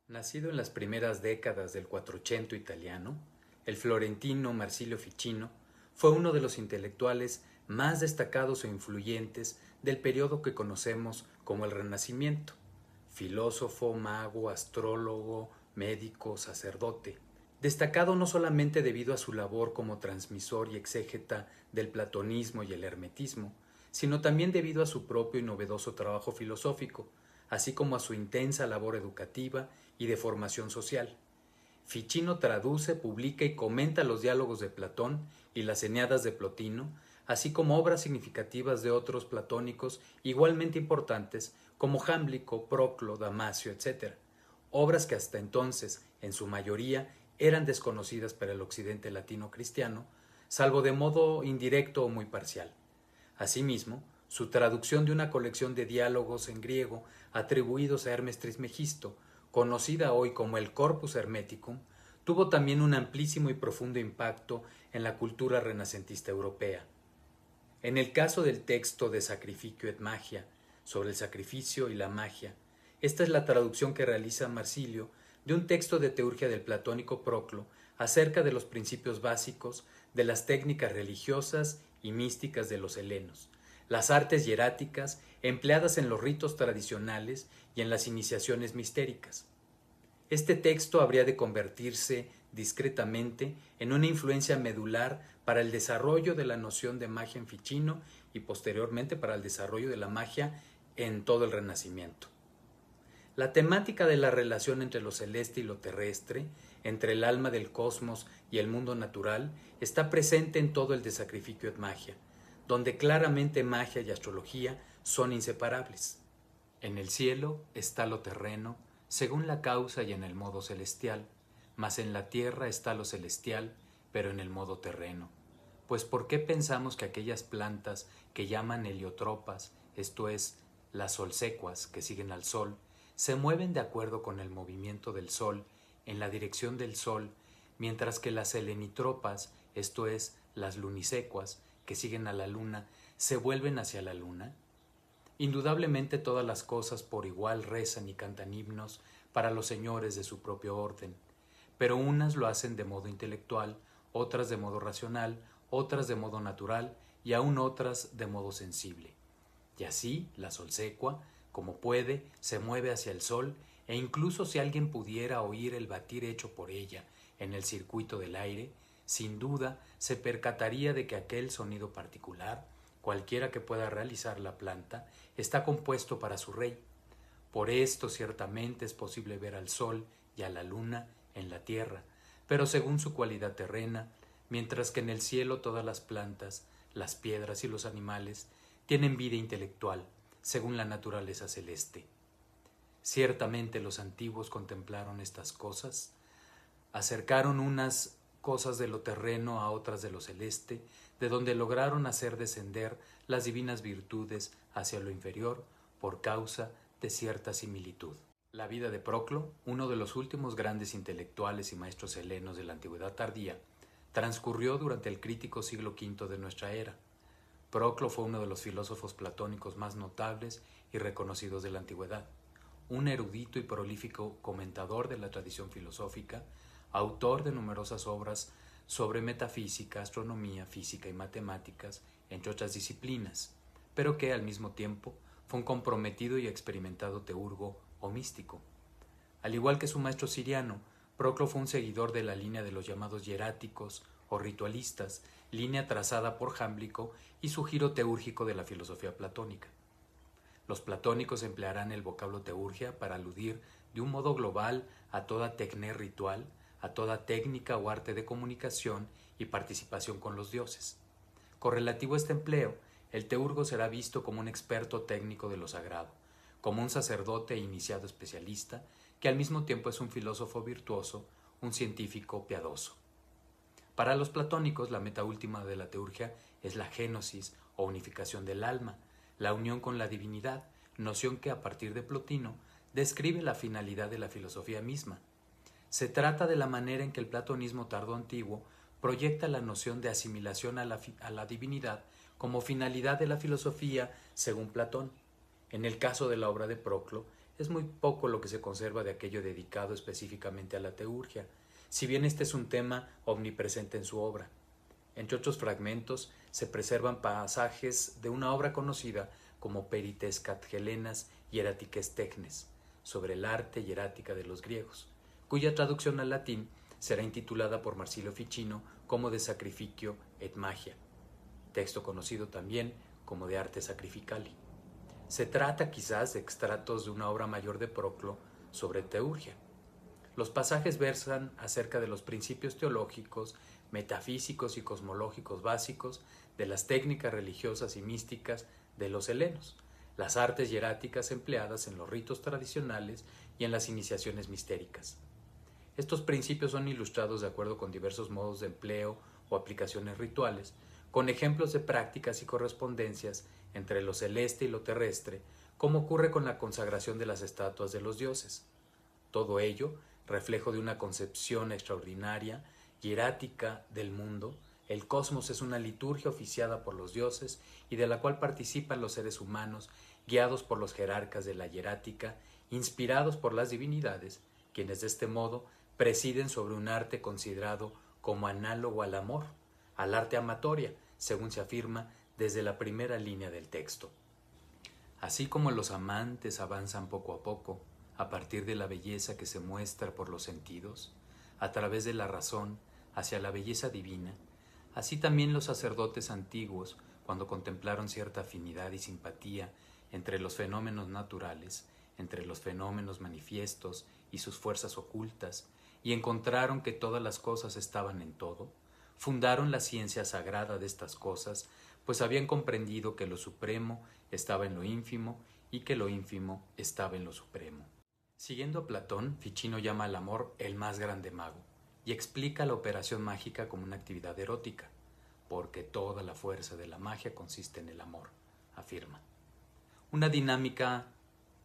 Nacido en las primeras décadas del Quattrocento italiano, el florentino Marsilio Ficino fue uno de los intelectuales más destacados e influyentes del periodo que conocemos como el Renacimiento. Filósofo, mago, astrólogo, médico, sacerdote. Destacado no solamente debido a su labor como transmisor y exégeta del platonismo y el hermetismo, sino también debido a su propio y novedoso trabajo filosófico, así como a su intensa labor educativa y de formación social. Ficino traduce, publica y comenta los diálogos de Platón y las Eneadas de Plotino, así como obras significativas de otros platónicos igualmente importantes como Jámblico, Proclo, Damasio, etc. Obras que hasta entonces, en su mayoría, eran desconocidas para el occidente latino cristiano, salvo de modo indirecto o muy parcial. Asimismo, su traducción de una colección de diálogos en griego atribuidos a Hermes Trismegisto, conocida hoy como el Corpus Hermeticum, tuvo también un amplísimo y profundo impacto en la cultura renacentista europea. En el caso del texto de Sacrificio et Magia, sobre el sacrificio y la magia, esta es la traducción que realiza Marsilio de un texto de teurgia del platónico Proclo acerca de los principios básicos de las técnicas religiosas y místicas de los helenos, las artes hieráticas empleadas en los ritos tradicionales y en las iniciaciones mistéricas. Este texto habría de convertirse discretamente en una influencia medular para el desarrollo de la noción de magia en Ficino y posteriormente para el desarrollo de la magia en todo el Renacimiento. La temática de la relación entre lo celeste y lo terrestre, entre el alma del cosmos y el mundo natural, está presente en todo el de Sacrificio et Magia, donde claramente magia y astrología son inseparables. En el cielo está lo terreno, según la causa y en el modo celestial, mas en la tierra está lo celestial, pero en el modo terreno. Pues ¿por qué pensamos que aquellas plantas que llaman heliotropas, esto es, las solsecuas que siguen al sol, se mueven de acuerdo con el movimiento del sol en la dirección del sol, mientras que las selenitropas, esto es, las lunisecuas que siguen a la luna, se vuelven hacia la luna? Indudablemente todas las cosas por igual rezan y cantan himnos para los señores de su propio orden, pero unas lo hacen de modo intelectual, otras de modo racional, otras de modo natural y aún otras de modo sensible. Y así la solsecua, como puede, se mueve hacia el sol, e incluso si alguien pudiera oír el batir hecho por ella en el circuito del aire, sin duda se percataría de que aquel sonido particular, cualquiera que pueda realizar la planta, está compuesto para su rey. Por esto ciertamente es posible ver al sol y a la luna en la tierra, pero según su cualidad terrena, mientras que en el cielo todas las plantas, las piedras y los animales tienen vida intelectual, según la naturaleza celeste. Ciertamente los antiguos contemplaron estas cosas, acercaron unas cosas de lo terreno a otras de lo celeste, de donde lograron hacer descender las divinas virtudes hacia lo inferior por causa de cierta similitud. La vida de Proclo, uno de los últimos grandes intelectuales y maestros helenos de la antigüedad tardía, transcurrió durante el crítico siglo V de nuestra era. Proclo fue uno de los filósofos platónicos más notables y reconocidos de la antigüedad, un erudito y prolífico comentador de la tradición filosófica, autor de numerosas obras sobre metafísica, astronomía, física y matemáticas, entre otras disciplinas, pero que al mismo tiempo fue un comprometido y experimentado teurgo o místico. Al igual que su maestro siriano, Proclo fue un seguidor de la línea de los llamados hieráticos o ritualistas, línea trazada por Jámblico y su giro teúrgico de la filosofía platónica. Los platónicos emplearán el vocablo teurgia para aludir de un modo global a toda tecné ritual, a toda técnica o arte de comunicación y participación con los dioses. Correlativo a este empleo, el teurgo será visto como un experto técnico de lo sagrado, como un sacerdote e iniciado especialista, que al mismo tiempo es un filósofo virtuoso, un científico piadoso. Para los platónicos, la meta última de la teurgia es la génosis o unificación del alma, la unión con la divinidad, noción que a partir de Plotino describe la finalidad de la filosofía misma. Se trata de la manera en que el platonismo tardo-antiguo proyecta la noción de asimilación a la divinidad como finalidad de la filosofía según Platón. En el caso de la obra de Proclo, Es muy poco lo que se conserva de aquello dedicado específicamente a la teurgia, si bien este es un tema omnipresente en su obra. Entre otros fragmentos se preservan pasajes de una obra conocida como Perites Catgelenas Hieratiques Technes, sobre el arte hierática de los griegos, cuya traducción al latín será intitulada por Marsilio Ficino como De Sacrificio et Magia, texto conocido también como de Arte Sacrificali. Se trata quizás de extractos de una obra mayor de Proclo sobre teurgia. Los pasajes versan acerca de los principios teológicos, metafísicos y cosmológicos básicos de las técnicas religiosas y místicas de los helenos, las artes hieráticas empleadas en los ritos tradicionales y en las iniciaciones mistéricas. Estos principios son ilustrados de acuerdo con diversos modos de empleo o aplicaciones rituales, con ejemplos de prácticas y correspondencias entre lo celeste y lo terrestre, como ocurre con la consagración de las estatuas de los dioses. Todo ello, reflejo de una concepción extraordinaria, hierática del mundo. El cosmos es una liturgia oficiada por los dioses y de la cual participan los seres humanos, guiados por los jerarcas de la hierática, inspirados por las divinidades, quienes de este modo presiden sobre un arte considerado como análogo al amor, al arte amatoria, según se afirma desde la primera línea del texto. Así como los amantes avanzan poco a poco, a partir de la belleza que se muestra por los sentidos, a través de la razón, hacia la belleza divina, así también los sacerdotes antiguos, cuando contemplaron cierta afinidad y simpatía entre los fenómenos naturales, entre los fenómenos manifiestos y sus fuerzas ocultas, y encontraron que todas las cosas estaban en todo, fundaron la ciencia sagrada de estas cosas, pues habían comprendido que lo supremo estaba en lo ínfimo y que lo ínfimo estaba en lo supremo. Siguiendo a Platón, Ficino llama al amor el más grande mago y explica la operación mágica como una actividad erótica, porque toda la fuerza de la magia consiste en el amor, afirma. Una dinámica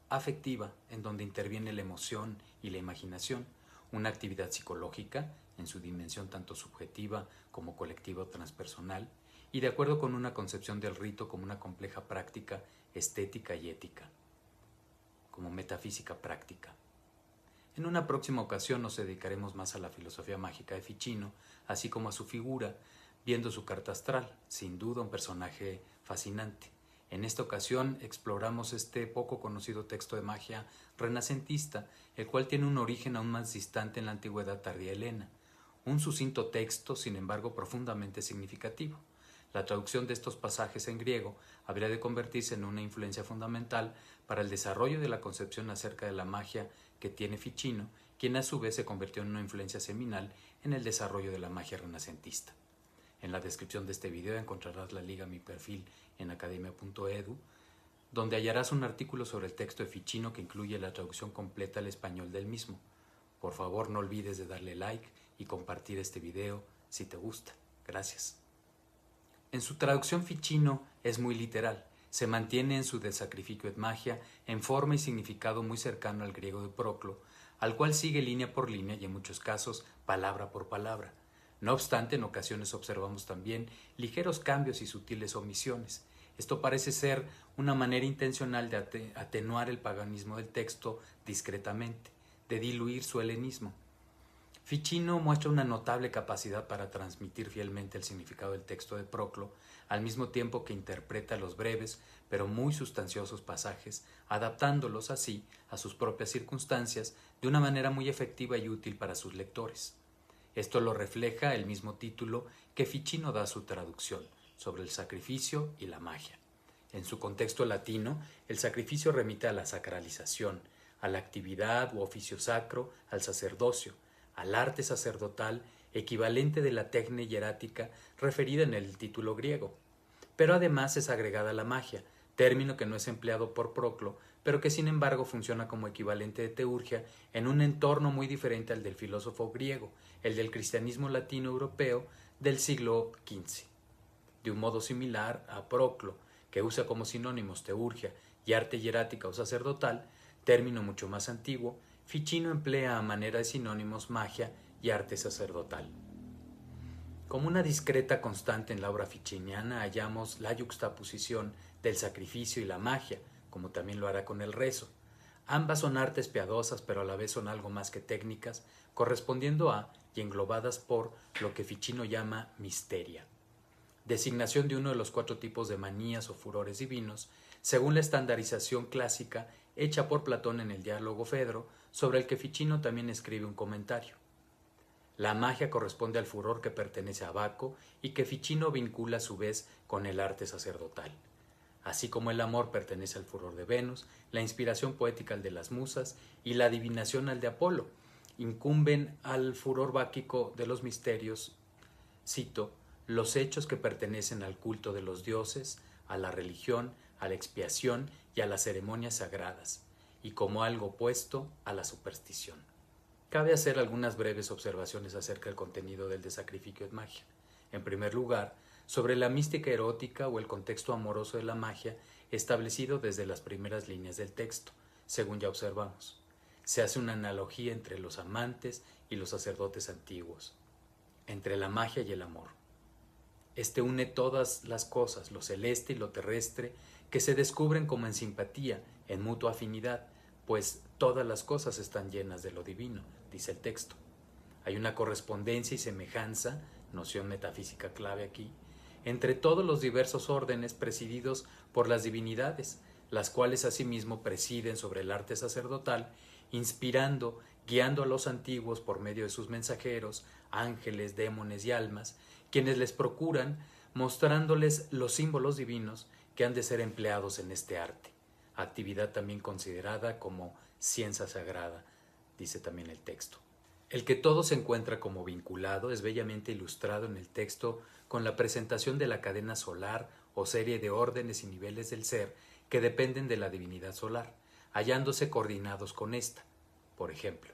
afectiva en donde interviene la emoción y la imaginación, una actividad psicológica en su dimensión tanto subjetiva como colectiva o transpersonal, y de acuerdo con una concepción del rito como una compleja práctica estética y ética, como metafísica práctica. En una próxima ocasión nos dedicaremos más a la filosofía mágica de Ficino, así como a su figura, viendo su carta astral, sin duda un personaje fascinante. En esta ocasión exploramos este poco conocido texto de magia renacentista, el cual tiene un origen aún más distante en la antigüedad tardía helena. Un sucinto texto, sin embargo, profundamente significativo. La traducción de estos pasajes en griego habría de convertirse en una influencia fundamental para el desarrollo de la concepción acerca de la magia que tiene Ficino, quien a su vez se convirtió en una influencia seminal en el desarrollo de la magia renacentista. En la descripción de este video encontrarás la liga a mi perfil en academia.edu, donde hallarás un artículo sobre el texto de Ficino que incluye la traducción completa al español del mismo. Por favor, no olvides de darle like y compartir este video si te gusta. Gracias. En su traducción Ficino es muy literal, se mantiene en su De Sacrificio et Magia en forma y significado muy cercano al griego de Proclo, al cual sigue línea por línea y en muchos casos palabra por palabra. No obstante, en ocasiones observamos también ligeros cambios y sutiles omisiones. Esto parece ser una manera intencional de atenuar el paganismo del texto discretamente, de diluir su helenismo. Ficino muestra una notable capacidad para transmitir fielmente el significado del texto de Proclo, al mismo tiempo que interpreta los breves pero muy sustanciosos pasajes, adaptándolos así a sus propias circunstancias de una manera muy efectiva y útil para sus lectores. Esto lo refleja el mismo título que Ficino da a su traducción, sobre el sacrificio y la magia. En su contexto latino, el sacrificio remite a la sacralización, a la actividad u oficio sacro, al sacerdocio, al arte sacerdotal, equivalente de la tecne hierática referida en el título griego. Pero además es agregada la magia, término que no es empleado por Proclo, pero que sin embargo funciona como equivalente de teurgia en un entorno muy diferente al del filósofo griego, el del cristianismo latino europeo del siglo XV. De un modo similar a Proclo, que usa como sinónimos teurgia y arte hierática o sacerdotal, término mucho más antiguo, Ficino emplea a manera de sinónimos magia y arte sacerdotal. Como una discreta constante en la obra ficiniana hallamos la yuxtaposición del sacrificio y la magia, como también lo hará con el rezo. Ambas son artes piadosas, pero a la vez son algo más que técnicas, correspondiendo a y englobadas por lo que Ficino llama misteria, designación de uno de los 4 tipos de manías o furores divinos, según la estandarización clásica hecha por Platón en el diálogo Fedro, sobre el que Ficino también escribe un comentario. La magia corresponde al furor que pertenece a Baco y que Ficino vincula a su vez con el arte sacerdotal. Así como el amor pertenece al furor de Venus, la inspiración poética al de las musas y la adivinación al de Apolo, incumben al furor báquico de los misterios, cito, los hechos que pertenecen al culto de los dioses, a la religión, a la expiación y a las ceremonias sagradas, y como algo opuesto a la superstición. Cabe hacer algunas breves observaciones acerca del contenido del De Sacrificio et Magia. En primer lugar, sobre la mística erótica o el contexto amoroso de la magia establecido desde las primeras líneas del texto, según ya observamos. Se hace una analogía entre los amantes y los sacerdotes antiguos, entre la magia y el amor. Este une todas las cosas, lo celeste y lo terrestre, que se descubren como en simpatía, en mutua afinidad, pues todas las cosas están llenas de lo divino, dice el texto. Hay una correspondencia y semejanza, noción metafísica clave aquí, entre todos los diversos órdenes presididos por las divinidades, las cuales asimismo presiden sobre el arte sacerdotal, inspirando, guiando a los antiguos por medio de sus mensajeros, ángeles, demones y almas, quienes les procuran, mostrándoles los símbolos divinos que han de ser empleados en este arte, actividad también considerada como ciencia sagrada, dice también el texto. El que todo se encuentra como vinculado es bellamente ilustrado en el texto con la presentación de la cadena solar o serie de órdenes y niveles del ser que dependen de la divinidad solar, hallándose coordinados con ésta. Por ejemplo,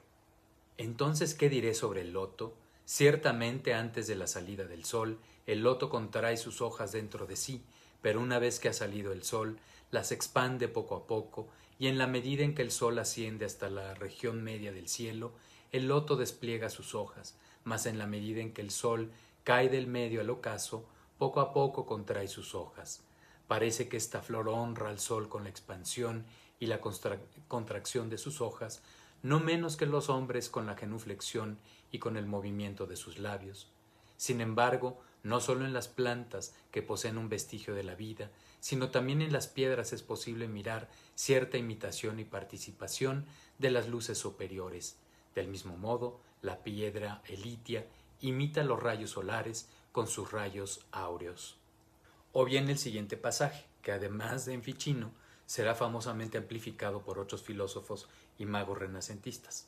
entonces, ¿qué diré sobre el loto? Ciertamente antes de la salida del sol, el loto contrae sus hojas dentro de sí, pero una vez que ha salido el sol, las expande poco a poco, y en la medida en que el sol asciende hasta la región media del cielo, el loto despliega sus hojas, mas en la medida en que el sol cae del medio al ocaso, poco a poco contrae sus hojas. Parece que esta flor honra al sol con la expansión y la contracción de sus hojas, no menos que los hombres con la genuflexión y con el movimiento de sus labios. Sin embargo, no solo en las plantas que poseen un vestigio de la vida, sino también en las piedras es posible mirar cierta imitación y participación de las luces superiores. Del mismo modo, la piedra elitia imita los rayos solares con sus rayos áureos. O bien el siguiente pasaje, que además de en Ficino, será famosamente amplificado por otros filósofos y magos renacentistas.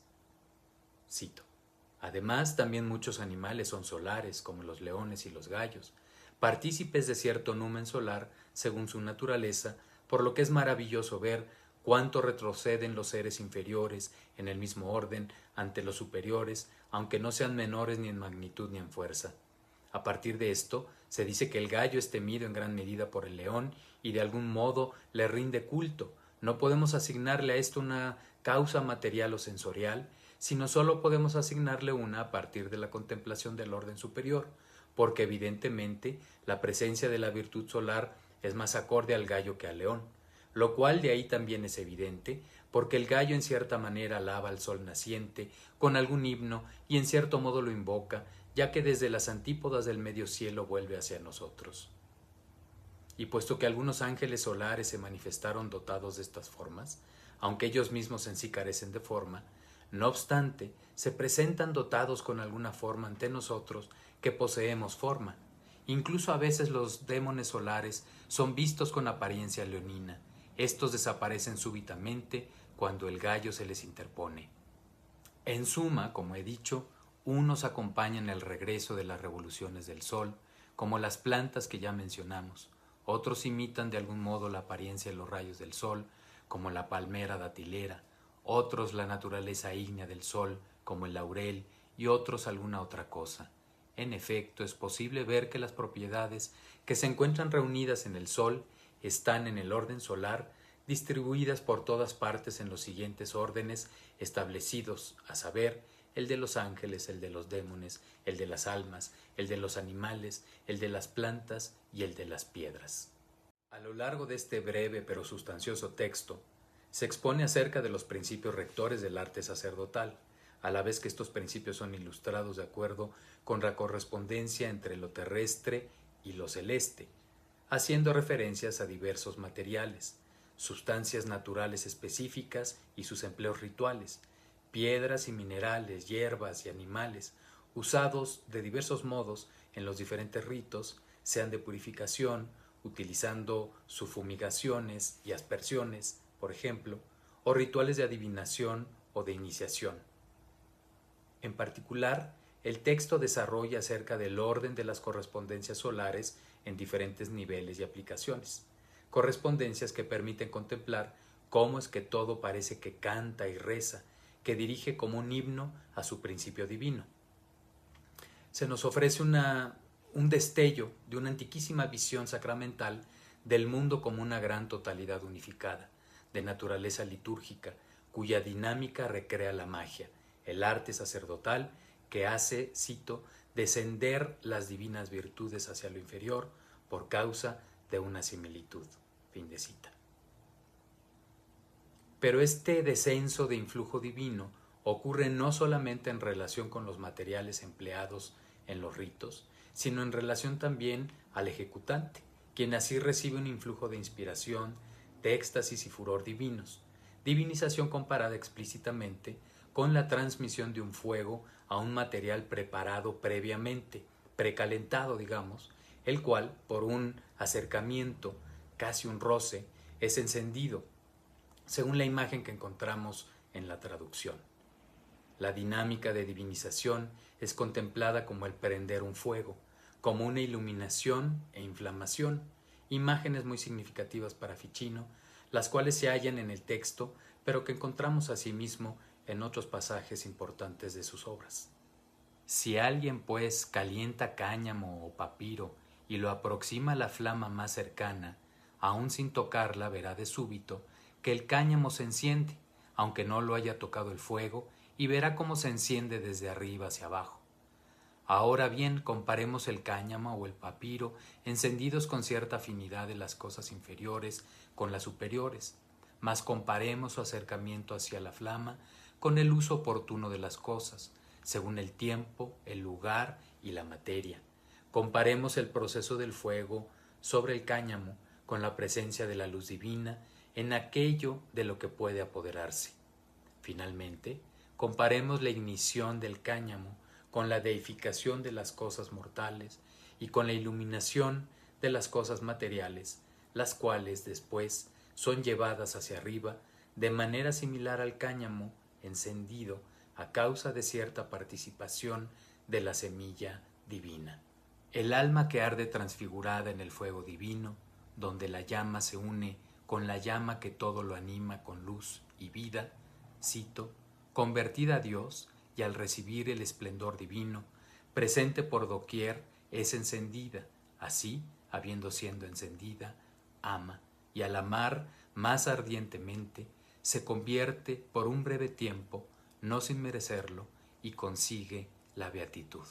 Cito. Además, también muchos animales son solares, como los leones y los gallos, partícipes de cierto numen solar según su naturaleza, por lo que es maravilloso ver cuánto retroceden los seres inferiores en el mismo orden ante los superiores, aunque no sean menores ni en magnitud ni en fuerza. A partir de esto, se dice que el gallo es temido en gran medida por el león y de algún modo le rinde culto. No podemos asignarle a esto una causa material o sensorial, sino solo podemos asignarle una a partir de la contemplación del orden superior, porque evidentemente la presencia de la virtud solar es más acorde al gallo que al león, lo cual de ahí también es evidente, porque el gallo en cierta manera alaba al sol naciente con algún himno y en cierto modo lo invoca, ya que desde las antípodas del medio cielo vuelve hacia nosotros. Y puesto que algunos ángeles solares se manifestaron dotados de estas formas, aunque ellos mismos en sí carecen de forma, no obstante, se presentan dotados con alguna forma ante nosotros que poseemos forma. Incluso a veces los demones solares son vistos con apariencia leonina. Estos desaparecen súbitamente cuando el gallo se les interpone. En suma, como he dicho, unos acompañan el regreso de las revoluciones del sol, como las plantas que ya mencionamos. Otros imitan de algún modo la apariencia de los rayos del sol, como la palmera datilera. Otros la naturaleza ígnea del sol, como el laurel, y otros alguna otra cosa. En efecto, es posible ver que las propiedades que se encuentran reunidas en el sol están en el orden solar, distribuidas por todas partes en los siguientes órdenes establecidos, a saber, el de los ángeles, el de los demones, el de las almas, el de los animales, el de las plantas y el de las piedras. A lo largo de este breve pero sustancioso texto, Se expone acerca de los principios rectores del arte sacerdotal, a la vez que estos principios son ilustrados de acuerdo con la correspondencia entre lo terrestre y lo celeste, haciendo referencias a diversos materiales, sustancias naturales específicas y sus empleos rituales, piedras y minerales, hierbas y animales, usados de diversos modos en los diferentes ritos, sean de purificación, utilizando fumigaciones y aspersiones, por ejemplo, o rituales de adivinación o de iniciación. En particular, el texto desarrolla acerca del orden de las correspondencias solares en diferentes niveles y aplicaciones, correspondencias que permiten contemplar cómo es que todo parece que canta y reza, que dirige como un himno a su principio divino. Se nos ofrece un destello de una antiquísima visión sacramental del mundo como una gran totalidad unificada, de naturaleza litúrgica, cuya dinámica recrea la magia, el arte sacerdotal que hace, cito, descender las divinas virtudes hacia lo inferior por causa de una similitud. Fin de cita. Pero este descenso de influjo divino ocurre no solamente en relación con los materiales empleados en los ritos, sino en relación también al ejecutante, quien así recibe un influjo de inspiración, de éxtasis y furor divinos, divinización comparada explícitamente con la transmisión de un fuego a un material preparado previamente, precalentado, digamos, el cual, por un acercamiento, casi un roce, es encendido, según la imagen que encontramos en la traducción. La dinámica de divinización es contemplada como el prender un fuego, como una iluminación e inflamación, imágenes muy significativas para Ficino, las cuales se hallan en el texto, pero que encontramos asimismo en otros pasajes importantes de sus obras. Si alguien, pues, calienta cáñamo o papiro y lo aproxima a la flama más cercana, aun sin tocarla verá de súbito que el cáñamo se enciende, aunque no lo haya tocado el fuego, y verá cómo se enciende desde arriba hacia abajo. Ahora bien, comparemos el cáñamo o el papiro encendidos con cierta afinidad de las cosas inferiores con las superiores, mas comparemos su acercamiento hacia la flama con el uso oportuno de las cosas, según el tiempo, el lugar y la materia. Comparemos el proceso del fuego sobre el cáñamo con la presencia de la luz divina en aquello de lo que puede apoderarse. Finalmente, comparemos la ignición del cáñamo con la deificación de las cosas mortales y con la iluminación de las cosas materiales, las cuales después son llevadas hacia arriba de manera similar al cáñamo encendido a causa de cierta participación de la semilla divina. El alma que arde transfigurada en el fuego divino, donde la llama se une con la llama que todo lo anima con luz y vida, cito, convertida a Dios y al recibir el esplendor divino, presente por doquier, es encendida, así, habiendo siendo encendida, ama, y al amar más ardientemente, se convierte por un breve tiempo, no sin merecerlo, y consigue la beatitud.